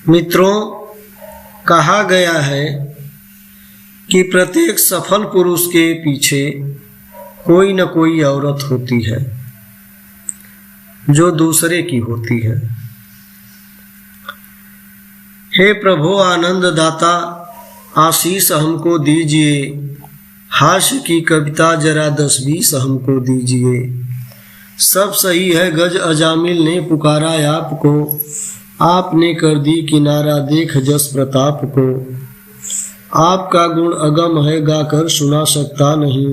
मित्रों, कहा गया है कि प्रत्येक सफल पुरुष के पीछे कोई न कोई औरत होती है जो दूसरे की होती है। हे प्रभु आनंद दाता, आशीष हमको दीजिए, हास्य की कविता जरा 10-20 हमको दीजिए। सब सही है गज अजामिल ने पुकारा आपको, आपने कर दी किनारा देख जस प्रताप को। आपका गुण अगम है गाकर सुना सकता नहीं,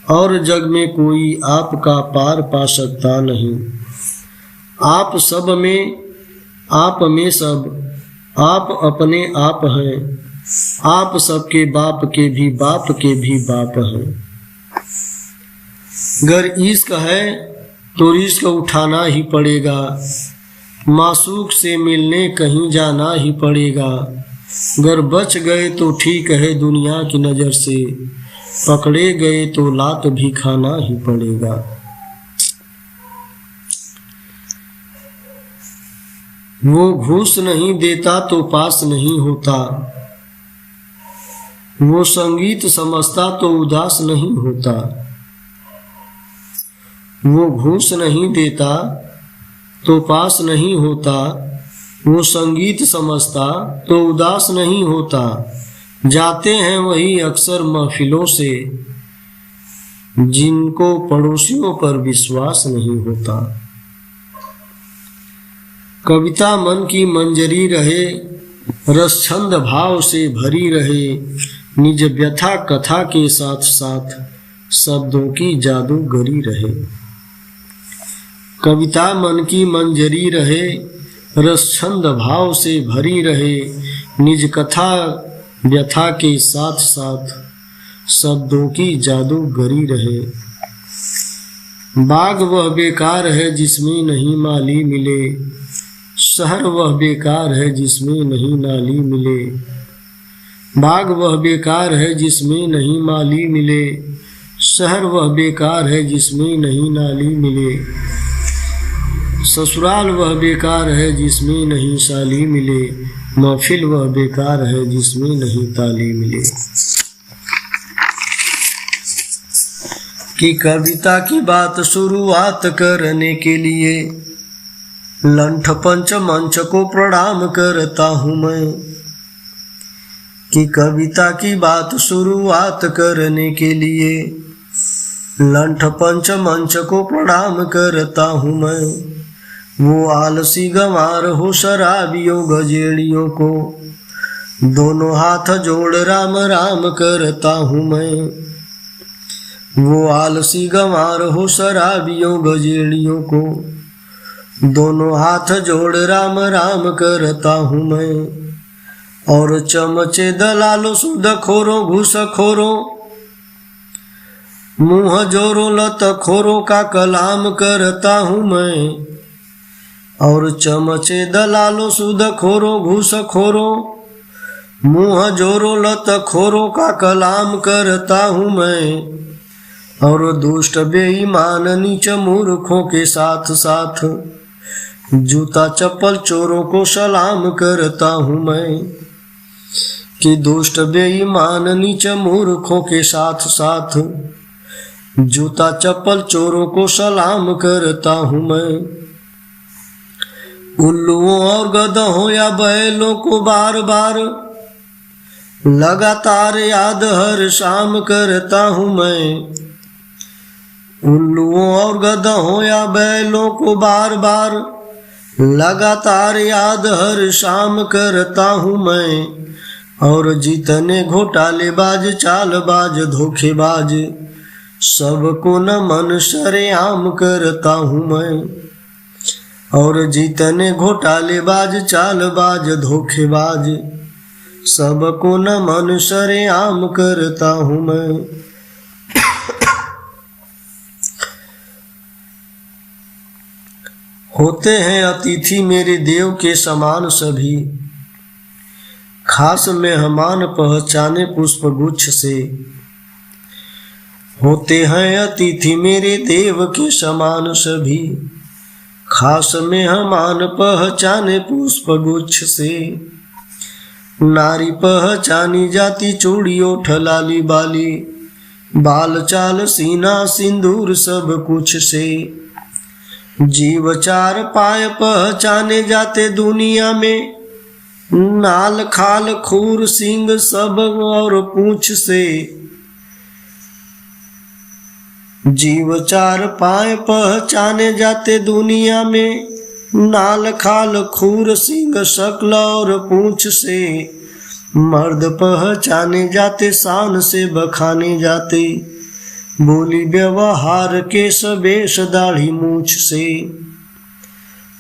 और जग में कोई आपका पार पा सकता नहीं। आप सब में, आप में सब, आप अपने आप हैं, आप सबके बाप के भी बाप के भी बाप हैं। अगर इश्क है तो रिस्क उठाना ही पड़ेगा, मासूक से मिलने कहीं जाना ही पड़ेगा। अगर बच गए तो ठीक है दुनिया की नज़र से, पकड़े गए तो लात भी खाना ही पड़ेगा। वो घूस नहीं देता तो पास नहीं होता, वो संगीत समझता तो उदास नहीं होता। वो घूस नहीं देता तो पास नहीं होता, वो संगीत समझता तो उदास नहीं होता। जाते हैं वही अक्सर महफिलों से, जिनको पड़ोसियों पर विश्वास नहीं होता। कविता मन की मंजरी रहे, रस छंद भाव से भरी रहे, निज व्यथा कथा के साथ साथ शब्दों की जादूगरी रहे। कविता मन की मंजरी रहे, रस छंद भाव से भरी रहे, निज कथा व्यथा के साथ साथ शब्दों की जादूगरी रहे। बाग वह बेकार है जिसमें नहीं माली मिले, शहर वह बेकार है जिसमें नहीं नाली मिले। बाग वह बेकार है जिसमें नहीं माली मिले, शहर वह बेकार है जिसमें नहीं नाली मिले। ससुराल वह बेकार है जिसमें नहीं साली मिले, महफिल वह बेकार है जिसमें नहीं ताली मिले। कि कविता की बात शुरुआत करने के लिए लंठ पंच मंच को प्रणाम करता हूँ मैं। कि कविता की बात शुरुआत करने के लिए लंठ पंच मंच को प्रणाम करता हूँ मैं। वो आलसी गंवार हो शराबियों गजेड़ियों को, दोनों हाथ जोड़ राम राम करता हूँ मैं। वो आलसी गंवार हो शराबियों गजेड़ियों को, दोनों हाथ जोड़ राम राम करता हूँ मैं। और चमचे दलालो सुदखोरों घूसखोरों, मुँह जोरों लतखोरों का कलाम करता हूँ मैं। और चमचे दलालो सुदखोरों घूसखोरों, मुँह जोरों लतखोरों का कलाम करता हूँ मैं। और दुष्ट बेईमान नीच मूर्खों के साथ साथ जूता चप्पल चोरों को सलाम करता हूँ मैं। कि दुष्ट बेईमान नीच मूर्खों के साथ साथ जूता चप्पल चोरों को सलाम करता हूँ मैं। उल्लुओं और गधों या बैलों को बार बार लगातार याद हर शाम करता हूँ मैं। उल्लुओं और गधों या बैलों को बार बार लगातार याद हर शाम करता हूँ मैं। और जितने घोटालेबाज चालबाज धोखेबाज सबको नमन सरेआम करता हूँ मैं। और जितने घोटालेबाज चालबाज धोखेबाज सबको नमन सरेआम करता हूँ मैं। होते हैं अतिथि मेरे देव के समान सभी, खास मेहमान पहचाने पुष्पगुच्छ से। होते हैं अतिथि मेरे देव के समान सभी, खास मेहमान पहचाने पुष्प गुच्छ से, नारी पहचानी जाती चूड़ी ओठ लाली बाली, बाल चाल सीना सिंदूर सब कुछ से। जीव चार पाय पहचाने जाते दुनिया में, नाल खाल खूर सिंग सब और पूंछ से। जीव चार पाय पहचाने जाते दुनिया में, नाल खाल खूर सिंग शक्ल और पूंछ से। मर्द पहचाने जाते शान से बखाने जाते, बोली व्यवहार के सवेश दाढ़ी मूछ से।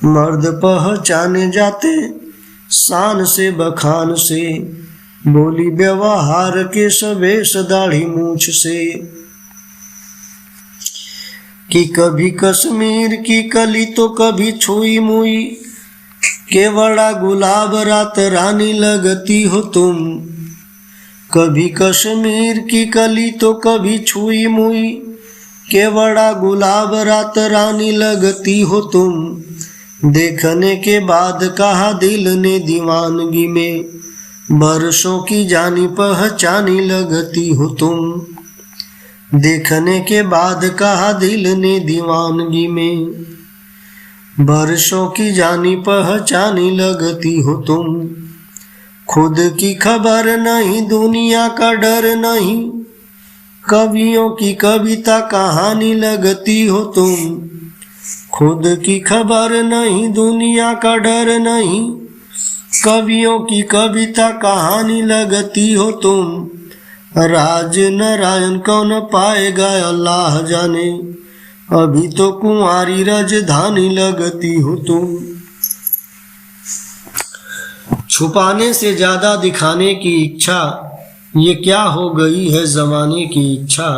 मर्द पहचाने जाते शान से बखान से, बोली व्यवहार के सवेश दाढ़ी मूछ से। कि कभी कश्मीर की कली तो कभी छुई मुई, केवड़ा गुलाब रात रानी लगती हो तुम। कभी कश्मीर की कली तो कभी छुई मुई, केवड़ा गुलाब रात रानी लगती हो तुम। देखने के बाद कहा दिल ने दीवानगी में, बरसों की जानी पहचानी लगती हो तुम। देखने के बाद कहा दिल ने दीवानगी में, बरसों की जानी पहचानी लगती हो तुम। खुद की खबर नहीं दुनिया का डर नहीं, कवियों की कविता कहानी लगती हो तुम। खुद की खबर नहीं दुनिया का डर नहीं, कवियों की कविता कहानी लगती हो तुम। राज नारायण कौन पाएगा अल्लाह जाने, अभी तो कुंवारी राजधानी लगती हो तुम। छुपाने से ज्यादा दिखाने की इच्छा, ये क्या हो गई है जमाने की इच्छा।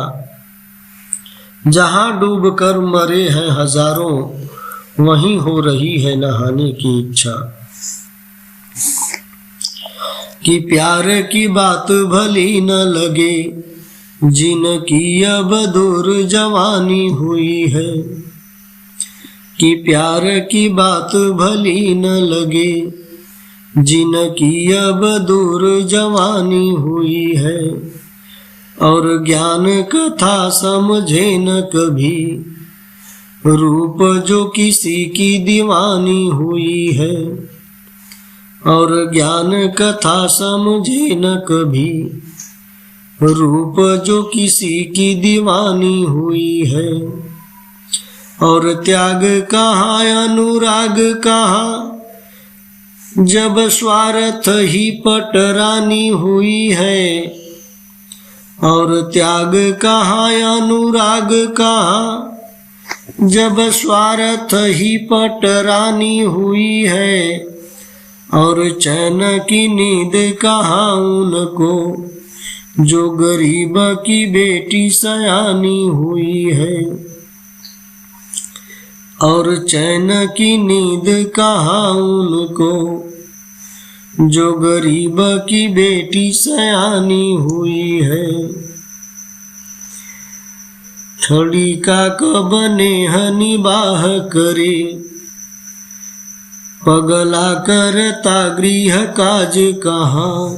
जहां डूब कर मरे हैं हजारों, वहीं हो रही है नहाने की इच्छा। कि प्यार की बात भली न लगे, जिनकी अब दूर जवानी हुई है। कि प्यार की बात भली न लगे, जिनकी अब दूर जवानी हुई है। और ज्ञान कथा समझे न कभी, रूप जो किसी की दीवानी हुई है। और ज्ञान कथा समझे न कभी, रूप जो किसी की दीवानी हुई है। और त्याग कहाँ अनुराग कहाँ, जब स्वार्थ ही पटरानी हुई है। और त्याग कहाँ अनुराग कहाँ, जब स्वार्थ ही पटरानी हुई है। और चैन की नींद कहाँ उनको, जो गरीब की बेटी सयानी हुई है। और चैन की नींद कहाँ उनको, जो गरीब की बेटी सयानी हुई है। छड़ी का कब नेह निबाह करे, पगला करता गृह काज कहाँ।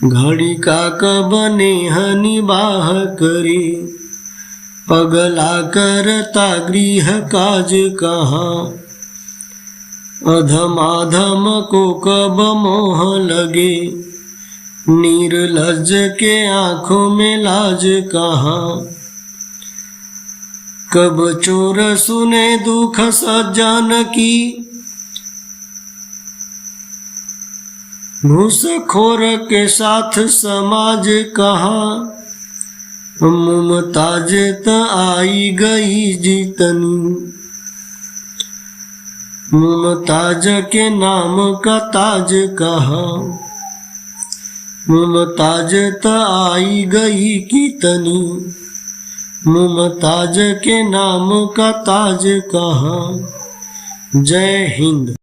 घड़ी का कब नेह निबाह करे, पगला करता गृह काज कहाँ। अधमाधम को कब मोह लगे, निर्लज्ज के आँखों में लाज कहाँ। कब चोर सुने दुख सज्जन की, घूसखोर के साथ समाज कहाँ। मुमताज त आई गई जीतनी, मुमताज के नाम का ताज कहाँ। मुमताज त आई गई कितनी, मुमताज के नाम का ताज कहाँ। जय हिंद।